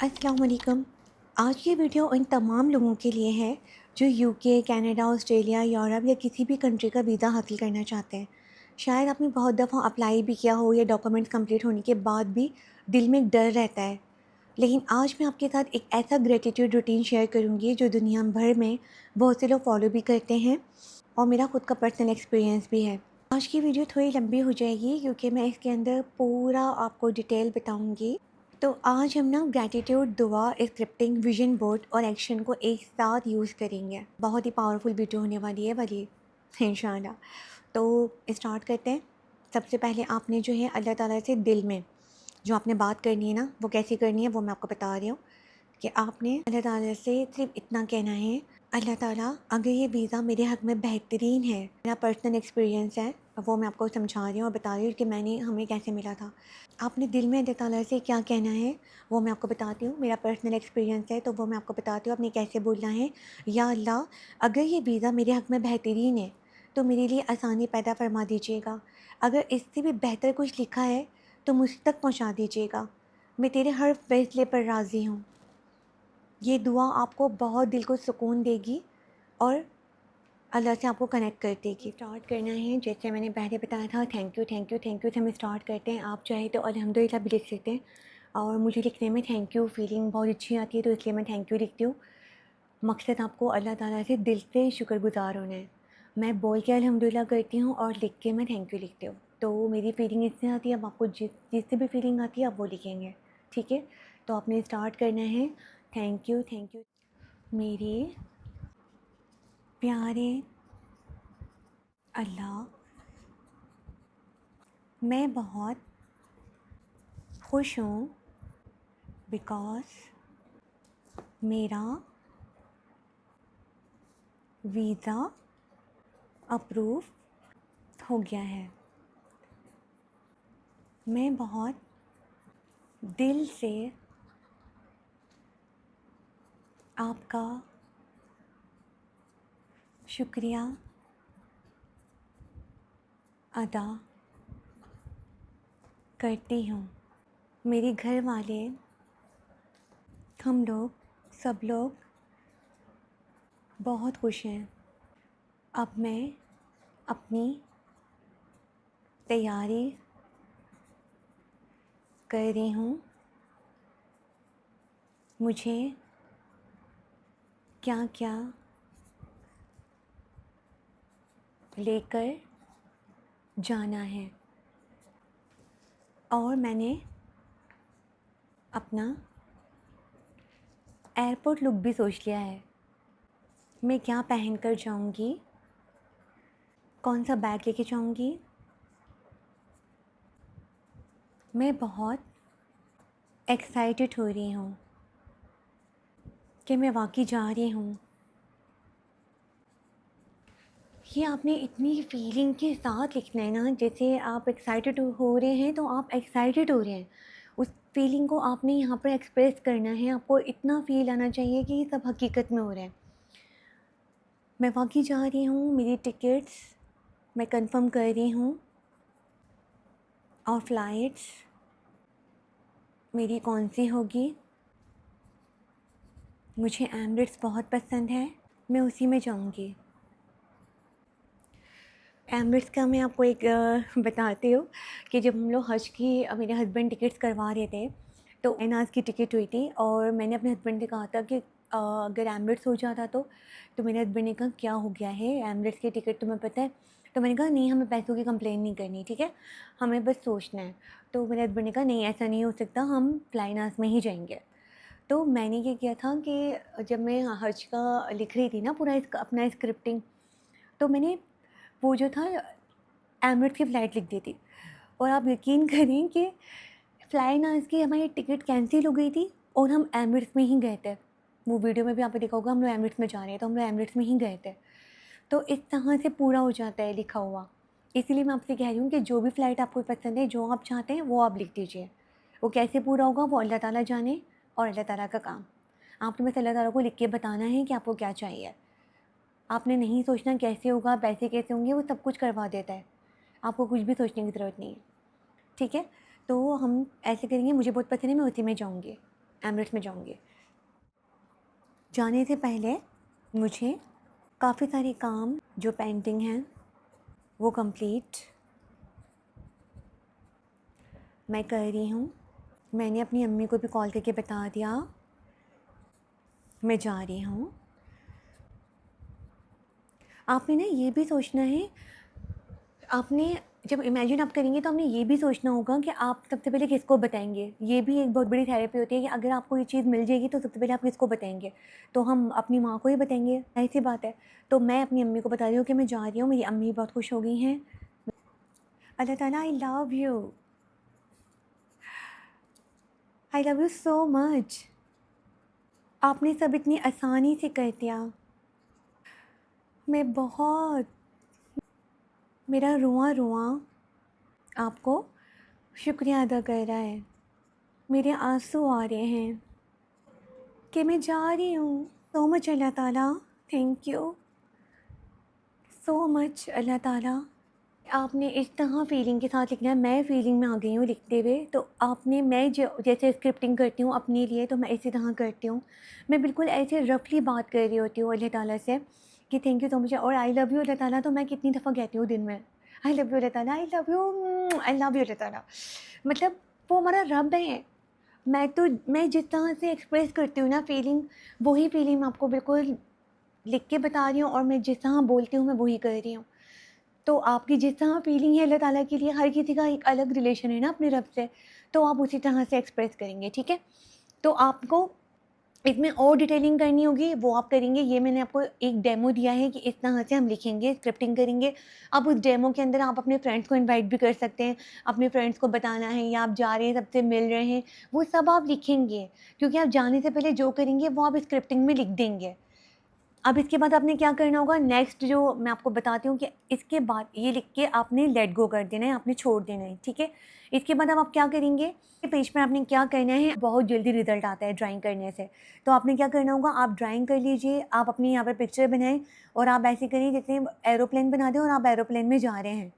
अस्सलाम वालेकुम। आज की वीडियो उन तमाम लोगों के लिए है जो यूके, कनाडा, ऑस्ट्रेलिया, यूरोप या किसी भी कंट्री का वीज़ा हासिल करना चाहते हैं। शायद आपने बहुत दफ़ा अप्लाई भी किया हो या डॉक्यूमेंट्स कंप्लीट होने के बाद भी दिल में एक डर रहता है। लेकिन आज मैं आपके साथ एक ऐसा ग्रेटिट्यूड रूटीन शेयर करूँगी जो दुनिया भर में बहुत से लोग फॉलो भी करते हैं और मेरा खुद का पर्सनल एक्सपीरियंस भी है। आज की वीडियो थोड़ी लंबी हो जाएगी क्योंकि मैं इसके अंदर पूरा आपको डिटेल बताऊँगी। तो आज हम ना ग्रैटिट्यूड, दुआ, स्क्रिप्टिंग, विजन बोर्ड और एक्शन को एक साथ यूज़ करेंगे। बहुत ही पावरफुल वीडियो होने वाली है वाली इंशाल्लाह। तो स्टार्ट करते हैं। सबसे पहले आपने जो है अल्लाह ताला से दिल में जो आपने बात करनी है ना, वो कैसे करनी है वो मैं आपको बता रही हूँ कि आपने अल्लाह ताला से सिर्फ इतना कहना है, अल्लाह ताला अगर ये वीज़ा मेरे हक़ में बेहतरीन है, मेरा पर्सनल एक्सपीरियंस है, वो मैं आपको समझा रही हूँ और बता रही हूँ कि मैंने हमें कैसे मिला था। आपने दिल में अल्लाह ताला से क्या कहना है वो मैं आपको बताती हूँ। मेरा पर्सनल एक्सपीरियंस है तो वो मैं आपको बताती हूँ आपने कैसे बोलना है। या अल्लाह, अगर ये वीज़ा मेरे हक़ में बेहतरीन है तो मेरे लिए आसानी पैदा फरमा दीजिएगा। अगर इससे भी बेहतर कुछ लिखा है तो मुझ तक पहुँचा दीजिएगा। मैं तेरे हर फ़ैसले पर राज़ी हूँ। ये दुआ आपको बहुत दिल को सुकून देगी और अल्लाह से आपको कनेक्ट कर देगी। स्टार्ट करना है जैसे मैंने पहले बताया था, thank you thank you thank you से हम स्टार्ट करते हैं। आप चाहे तो अल्हम्दुलिल्लाह भी लिख सकते हैं और मुझे लिखने में थैंक यू फीलिंग बहुत अच्छी आती है तो इसलिए मैं थैंक यू लिखती हूँ। मकसद आपको अल्लाह ताला से दिल से शुक्रगुज़ार होना है। मैं बोल के अल्हम्दुलिल्लाह करती हूँ और लिख के मैं थैंक यू लिखती हूँ। तो मेरी फीलिंग इससे आती है, अब आपको जिससे भी फीलिंग आती है आप वो लिखेंगे, ठीक है? तो आपने स्टार्ट करना है, थैंक यू मेरे प्यारे अल्लाह, मैं बहुत खुश हूँ बिकॉज़ मेरा वीज़ा अप्रूव हो गया है। मैं बहुत दिल से आपका शुक्रिया अदा करती हूँ। मेरे घर वाले, हम लोग, सब लोग बहुत खुश हैं। अब मैं अपनी तैयारी कर रही हूँ। मुझे क्या क्या लेकर जाना है और मैंने अपना एयरपोर्ट लुक भी सोच लिया है। मैं क्या पहन कर जाऊँगी, कौन सा बैग लेके जाऊँगी। मैं बहुत एक्साइटेड हो रही हूँ कि मैं वाकई जा रही हूँ। ये आपने इतनी फीलिंग के साथ लिखना है ना, जैसे आप एक्साइटेड हो रहे हैं तो आप एक्साइटेड हो रहे हैं। उस फीलिंग को आपने यहाँ पर एक्सप्रेस करना है। आपको इतना फ़ील आना चाहिए कि ये सब हकीकत में हो रहा है। मैं वाकई जा रही हूँ, मेरी टिकट्स मैं कंफर्म कर रही हूँ और फ़्लाइट्स मेरी कौन सी होगी। मुझे एमिरेट्स बहुत पसंद है, मैं उसी में जाऊँगी। एमिरेट्स का मैं आपको एक बताती हूँ कि जब हम लोग हज की मेरे हस्बैंड टिकट्स करवा रहे थे तो एनाज की टिकट हुई थी और मैंने अपने हस्बैंड से कहा था कि अगर एमिरेट्स हो जाता तो मेरे हस्बैंड ने कहा क्या हो गया है, एमिरेट्स की टिकट तुम्हें पता है। तो मैंने कहा नहीं, हमें पैसों की कंप्लेन नहीं करनी, ठीक है, हमें बस सोचना है। तो मेरे हस्बैंड ने कहा नहीं ऐसा नहीं हो सकता, हम फ्लाइनास में ही जाएंगे। तो मैंने ये किया था कि जब मैं हज का लिख रही थी ना पूरा अपना स्क्रिप्टिंग, तो मैंने वो जो था एमिरेट्स की फ़्लाइट लिख दी थी। और आप यकीन करें कि फ्लाइनास की हमारी टिकट कैंसिल हो गई थी और हम एमिरेट्स में ही गए थे। वो वीडियो में भी आपने देखा होगा, हम लोग एमिरेट्स में जा रहे हैं तो हम लोग एमिरेट्स में ही गए थे। तो इस तरह से पूरा हो जाता है लिखा हुआ। इसीलिए मैं आपसे कह रही हूँ कि जो भी फ़्लाइट आपको पसंद है, जो आप चाहते हैं वो आप लिख दीजिए। वो कैसे पूरा होगा वो अल्लाह ताला जाने और अल्लाह ताला का काम। आपने बस अल्लाह ताला को लिख के बताना है कि आपको क्या चाहिए। आपने नहीं सोचना कैसे होगा, पैसे कैसे होंगे, वो सब कुछ करवा देता है। आपको कुछ भी सोचने की ज़रूरत नहीं है, ठीक है? तो हम ऐसे करेंगे, मुझे बहुत पसंद है, मैं उसी में जाऊँगी। एमिरेट्स में जाऊँगी। जाने से पहले मुझे काफ़ी सारे काम जो पेंडिंग हैं वो कंप्लीट मैं कर रही हूँ। मैंने अपनी अम्मी को भी कॉल करके बता दिया मैं जा रही हूँ। आपने ना ये भी सोचना है, आपने जब इमेजिन आप करेंगे तो आपने ये भी सोचना होगा कि आप सबसे पहले किसको बताएंगे। ये भी एक बहुत बड़ी थेरेपी होती है कि अगर आपको ये चीज़ मिल जाएगी तो सबसे पहले आप किसको बताएंगे। तो हम अपनी माँ को ही बताएंगे, ऐसी बात है। तो मैं अपनी अम्मी को बता रही हूँ कि मैं जा रही हूँ। मेरी अम्मी बहुत खुश हो गई हैं। अल्लाह ताला I love you so much. आपने सब इतनी आसानी से कर दिया। मैं बहुत, मेरा रुआं रुआं आपको शुक्रिया अदा कर रहा है। मेरे आंसू आ रहे हैं कि मैं जा रही हूँ। सो मच अल्लाह ताला, thank you so much Allah ताला। आपने इस तरह फीलिंग के साथ लिखना है। मैं फीलिंग में आ गई हूँ लिखते हुए। तो आपने, मैं जो जैसे स्क्रिप्टिंग करती हूँ अपने लिए तो मैं इसी तरह करती हूँ। मैं बिल्कुल ऐसे रफली बात कर रही होती हूँ अल्लाह ताला से कि थैंक यू सो मच और आई लव यू अल्लाह ताला। तो मैं कितनी दफ़ा कहती हूँ दिन में, आई लव यू अल्लाह ताला, I love you, I love you Allah ताला। मतलब वो हमारा रब है। मैं जिस तरह से एक्सप्रेस करती हूँ ना फीलिंग, वही फीलिंग मैं आपको बिल्कुल लिख के बता रही हूँ और मैं जिस तरह बोलती हूँ मैं वही कर रही हूँ। तो आपकी जिस तरह फीलिंग है अल्लाह ताला के लिए, हर किसी का एक अलग रिलेशन है ना अपने रब से, तो आप उसी तरह से एक्सप्रेस करेंगे, ठीक है। तो आपको इसमें और डिटेलिंग करनी होगी वो आप करेंगे। ये मैंने आपको एक डेमो दिया है कि इस तरह से हम लिखेंगे, स्क्रिप्टिंग करेंगे। अब उस डेमो के अंदर आप अपने फ्रेंड्स को इनवाइट भी कर सकते हैं। अपने फ्रेंड्स को बताना है या आप जा रहे हैं सबसे मिल रहे हैं, वो सब आप लिखेंगे, क्योंकि आप जाने से पहले जो करेंगे वो आप स्क्रिप्टिंग में लिख देंगे। अब इसके बाद आपने क्या करना होगा, नेक्स्ट जो मैं आपको बताती हूँ कि इसके बाद ये लिख के आपने लेट गो कर देना है, आपने छोड़ देना है, ठीक है। इसके बाद अब आप क्या करेंगे, पेज पे आपने क्या करना है, बहुत जल्दी रिजल्ट आता है ड्राइंग करने से। तो आपने क्या करना होगा, आप ड्राइंग कर लीजिए, आप अपनी यहाँ पर पिक्चर बनाएं और आप ऐसे करिए जैसे एरोप्लेन बना दें और आप एरोप्लेन में जा रहे हैं।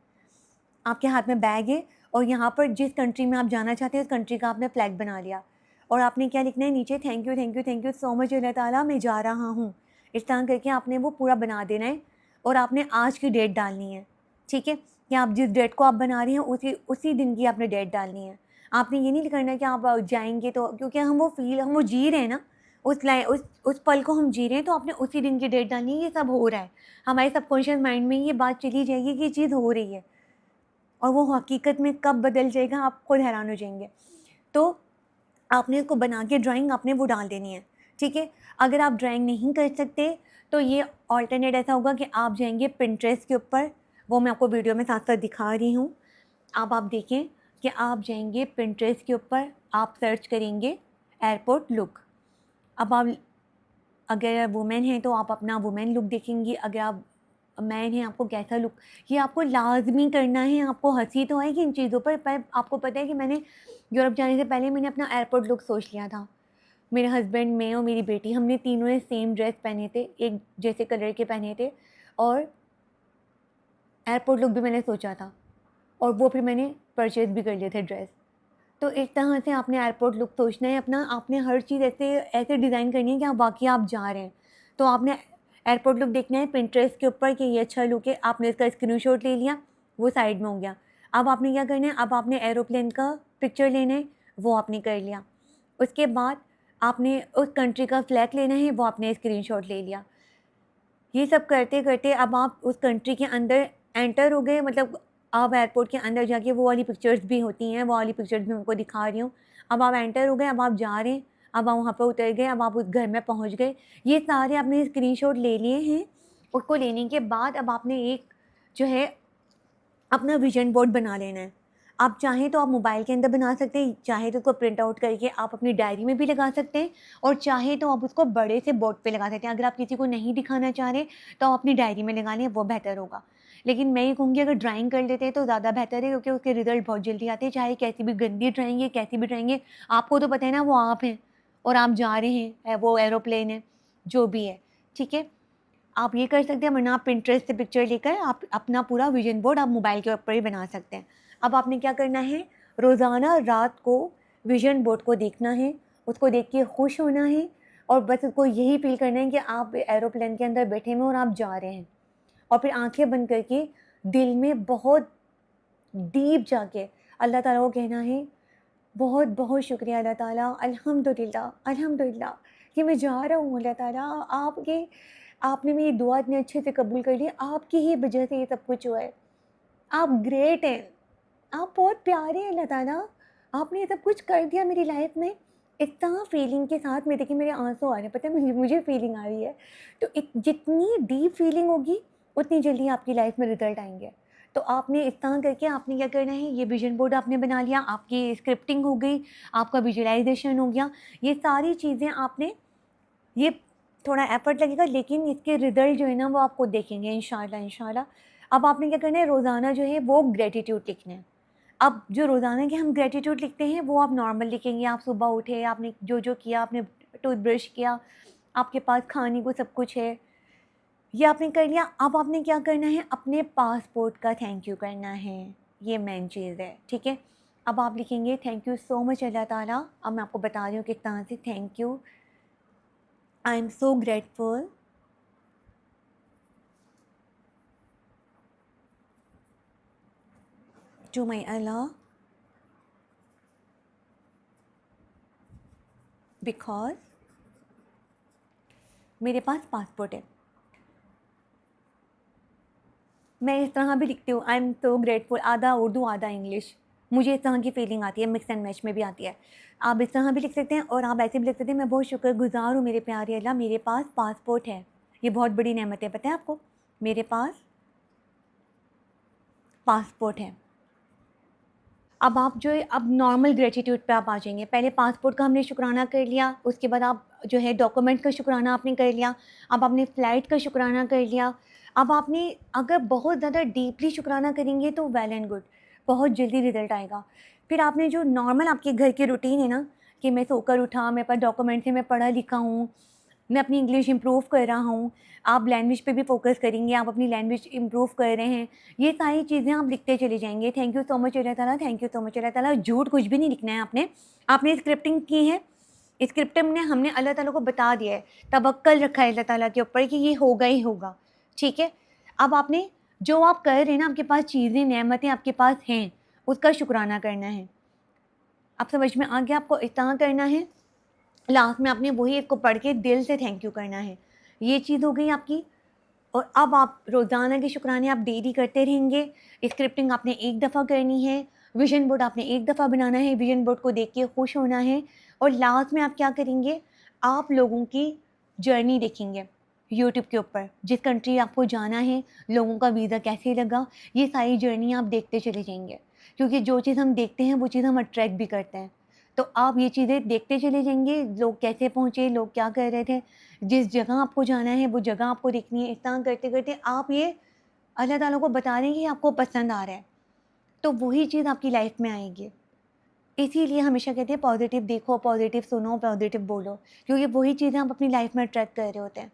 आपके हाथ में बैग है और यहाँ पर जिस कंट्री में आप जाना चाहते हैं उस कंट्री का आपने फ्लैग बना लिया और आपने क्या लिखना है नीचे, thank you thank you thank you so much Allah ताला, मैं जा रहा हूँ। इस तरह करके आपने वो पूरा बना देना है और आपने आज की डेट डालनी है, ठीक है। कि आप जिस डेट को आप बना रही हैं उसी दिन की आपने डेट डालनी है। आपने ये नहीं करना कि आप जाएंगे तो, क्योंकि हम वो जी रहे हैं ना, उस पल को हम जी रहे हैं, तो आपने उसी दिन की डेट डालनी है। ये सब हो रहा है, हमारे सबकॉन्शियस माइंड में ये बात चली जाएगी कि ये चीज़ हो रही है और वो हकीकत में कब बदल जाएगा आप खुद हैरान हो जाएंगे। तो आपने इसको बना के ड्राइंग आपने वो डाल देनी है, ठीक है। अगर आप ड्राइंग नहीं कर सकते तो ये ऑल्टरनेट ऐसा होगा कि आप जाएंगे पिंटरेस्ट के ऊपर, वो मैं आपको वीडियो में साथ साथ दिखा रही हूँ। अब आप देखें कि आप जाएंगे पिंटरेस्ट के ऊपर, आप सर्च करेंगे एयरपोर्ट लुक। अब आप अगर वुमेन हैं तो आप अपना वुमेन लुक देखेंगी, अगर आप मैन हैं आपको कैसा लुक, ये आपको लाजमी करना है। आपको हंसी तो आएगी इन चीज़ों पर आपको पता है कि मैंने यूरोप जाने से पहले मैंने अपना एयरपोर्ट लुक सोच लिया था। मेरे हस्बैंड, मैं और मेरी बेटी, हमने तीनों ने सेम ड्रेस पहने थे, एक जैसे कलर के पहने थे और एयरपोर्ट लुक भी मैंने सोचा था और वो फिर मैंने परचेज़ भी कर लिए थे ड्रेस। तो एक तरह से आपने एयरपोर्ट लुक सोचना है अपना, आपने हर चीज़ ऐसे ऐसे डिज़ाइन करनी है कि आप वाकई आप जा रहे हैं। तो आपने एयरपोर्ट लुक देखना है पिंटरेस्ट के ऊपर कि ये अच्छा लुक है, आपने इसका स्क्रीनशॉट ले लिया, वो साइड में हो गया। अब आपने क्या करना है, अब आपने एरोप्लेन का पिक्चर लेना है, वो आपने कर लिया। उसके बाद आपने उस कंट्री का फ्लैग लेना है, वो आपने स्क्रीनशॉट ले लिया। ये सब करते करते अब आप उस कंट्री के अंदर एंटर हो गए, मतलब आप एयरपोर्ट के अंदर जाके वो वाली पिक्चर्स भी होती हैं, वो वाली पिक्चर्स मैं उनको दिखा रही हूँ। अब आप एंटर हो गए, अब आप जा रहे हैं, अब आप वहाँ पर उतर गए, अब आप उस घर में पहुँच गए। ये सारे आपने स्क्रीनशॉट ले लिए हैं। उसको लेने के बाद अब आपने एक जो है अपना विजन बोर्ड बना लेना है। आप चाहें तो आप मोबाइल के अंदर बना सकते हैं, चाहे तो उसको प्रिंट आउट करके आप अपनी डायरी में भी लगा सकते हैं और चाहे तो आप उसको बड़े से बोर्ड पे लगा सकते हैं। अगर आप किसी को नहीं दिखाना चाह रहे तो आप अपनी डायरी में लगा लें, वो बेहतर होगा। लेकिन मैं ये कहूँगी अगर ड्राइंग कर लेते हैं तो ज़्यादा बेहतर है, क्योंकि उसके रिज़ल्ट बहुत जल्दी आते हैं। चाहे कैसी भी गंदी ड्राइंग है, कैसी भी ड्राइंग है, आपको तो पता है ना वो आप हैं और आप जा रहे हैं, वो एरोप्लेन है, जो भी है, ठीक है। आप ये कर सकते हैं, वरना आप पिंटरेस्ट से पिक्चर लेकर आप अपना पूरा विजन बोर्ड आप मोबाइल के ऊपर ही बना सकते हैं। अब आपने क्या करना है, रोज़ाना रात को विजन बोर्ड को देखना है उसको देख के खुश होना है और बस उसको यही फ़ील करना है कि आप एरोप्लेन के अंदर बैठे हुए और आप जा रहे हैं। और फिर आँखें बंद करके दिल में बहुत डीप जाके अल्लाह ताला को कहना है, बहुत बहुत शुक्रिया अल्लाह ताला, अल्हम्दुलिल्लाह अल्हम्दुलिल्लाह कि मैं जा रहा हूँ अल्लाह ताला, आपने मेरी दुआ इतने अच्छे से कबूल कर ली, आपकी ही वजह से ये सब कुछ हुआ है। आप ग्रेट हैं, आप बहुत प्यारे हैं अल्लाह ताला, आपने ये सब कुछ कर दिया मेरी लाइफ में। इतना फीलिंग के साथ में देखिए मेरे आंसू आ रहे हैं, पता है मुझे फीलिंग आ रही है। तो जितनी डीप फीलिंग होगी उतनी जल्दी आपकी लाइफ में रिजल्ट आएंगे। तो आपने इस तरह करके आपने क्या करना है, ये विजन बोर्ड आपने बना लिया, आपकी स्क्रिप्टिंग हो गई, आपका विजुअलाइजेशन हो गया, ये सारी चीज़ें आपने, ये थोड़ा एफर्ट लगेगा लेकिन इसके रिज़ल्ट जो है ना वो आपको देखेंगे इंशाल्लाह इंशाल्लाह। अब आपने क्या करना है, रोज़ाना जो है वो ग्रैटिट्यूड लिखना है। अब जो रोज़ाना के हम ग्रैटिट्यूड लिखते हैं वो आप नॉर्मल लिखेंगे, आप सुबह उठे, आपने जो किया, आपने टूथब्रश किया, आपके पास खाने को सब कुछ है, ये आपने कर लिया। अब आपने क्या करना है, अपने पासपोर्ट का थैंक यू करना है, ये मेन चीज़ है, ठीक है। अब आप लिखेंगे thank you so much Allah ताला। अब मैं आपको बता रही हूँ किस तरह से, thank you, I am so grateful to my Allah because मेरे पास पासपोर्ट है। मैं इस तरह भी लिखती हूँ, आई एम सो ग्रेटफुल, आधा उर्दू आधा इंग्लिश, मुझे इस तरह की फीलिंग आती है, मिक्स एंड मैच में भी आती है। आप इस तरह भी लिख सकते हैं और आप ऐसे भी लिख सकते हैं, मैं बहुत शुक्रगुजार हूँ मेरे प्यारे अल्लाह, मेरे पास पासपोर्ट है, ये बहुत बड़ी नेमत है, पता है आपको, मेरे पास पासपोर्ट है। अब आप जो है, अब नॉर्मल ग्रेटिट्यूड पे आप आ जाएंगे। पहले पासपोर्ट का हमने शुक्राना कर लिया, उसके बाद आप जो है डॉक्यूमेंट का शुक्राना आपने कर लिया, अब आपने फ़्लाइट का शुक्राना कर लिया। अब आपने अगर बहुत ज़्यादा डीपली शुक्राना करेंगे तो वेल एंड गुड, बहुत जल्दी रिज़ल्ट आएगा। फिर आपने जो नॉर्मल आपके घर की रूटीन है ना, कि मैं सोकर उठा, मेरे पास डॉक्यूमेंट्स है, मैं पढ़ा लिखा हूँ, मैं अपनी इंग्लिश इम्प्रूव कर रहा हूँ, आप लैंग्वेज पे भी फोकस करेंगे, आप अपनी लैंग्वेज इम्प्रूव कर रहे हैं, ये सारी चीज़ें आप लिखते चले जाएंगे। Thank you so much Allah ताला, thank you so much Allah ताला। झूठ कुछ भी नहीं लिखना है आपने, आपने स्क्रिप्टिंग की है, स्क्रिप्टिंग ने हमने अल्लाह ताला को बता दिया है, तवक्कल रखा है अल्लाह ताला के ऊपर कि ये होगा ही होगा, ठीक है। अब आपने जो आप कर रहे हैं ना, आपके पास चीज़ें नेमतें आपके पास हैं, उसका शुक्राना करना है। आप समझ में आ गया, आपको इस तरह करना है। लास्ट में आपने वही एक को पढ़ के दिल से थैंक यू करना है, ये चीज़ हो गई आपकी। और अब आप रोज़ाना के शुक्राने आप डेली करते रहेंगे। स्क्रिप्टिंग आपने एक दफ़ा करनी है, विजन बोर्ड आपने एक दफ़ा बनाना है, विजन बोर्ड को देख के खुश होना है। और लास्ट में आप क्या करेंगे, आप लोगों की जर्नी देखेंगे यूट्यूब के ऊपर, जिस कंट्री आपको जाना है, लोगों का वीज़ा कैसे लगा, ये सारी जर्नी आप देखते चले जाएंगे, क्योंकि जो चीज़ हम देखते हैं वो चीज़ हम अट्रैक्ट भी करते हैं। तो आप ये चीज़ें देखते चले जाएंगे, लोग कैसे पहुँचे, लोग क्या कर रहे थे, जिस जगह आपको जाना है वो जगह आपको देखनी है। इस तरह करते-करते आप ये अल्लाह ताला को बता रहे हैं कि आपको पसंद आ रहा है, तो वही चीज़ आपकी लाइफ में आएगी। इसीलिए हमेशा कहते हैं पॉज़िटिव देखो, पॉज़िटिव सुनो, पॉज़िटिव बोलो, क्योंकि वही चीज़ें आप अपनी लाइफ में अट्रैक्ट कर रहे होते हैं।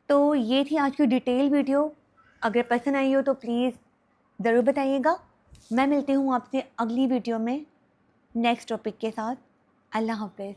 तो ये थी आज की डिटेल वीडियो, अगर पसंद आई हो तो प्लीज़ ज़रूर बताइएगा। मैं मिलती हूँ आपसे अगली वीडियो में नेक्स्ट टॉपिक के साथ। अल्लाह हाफ़िज़।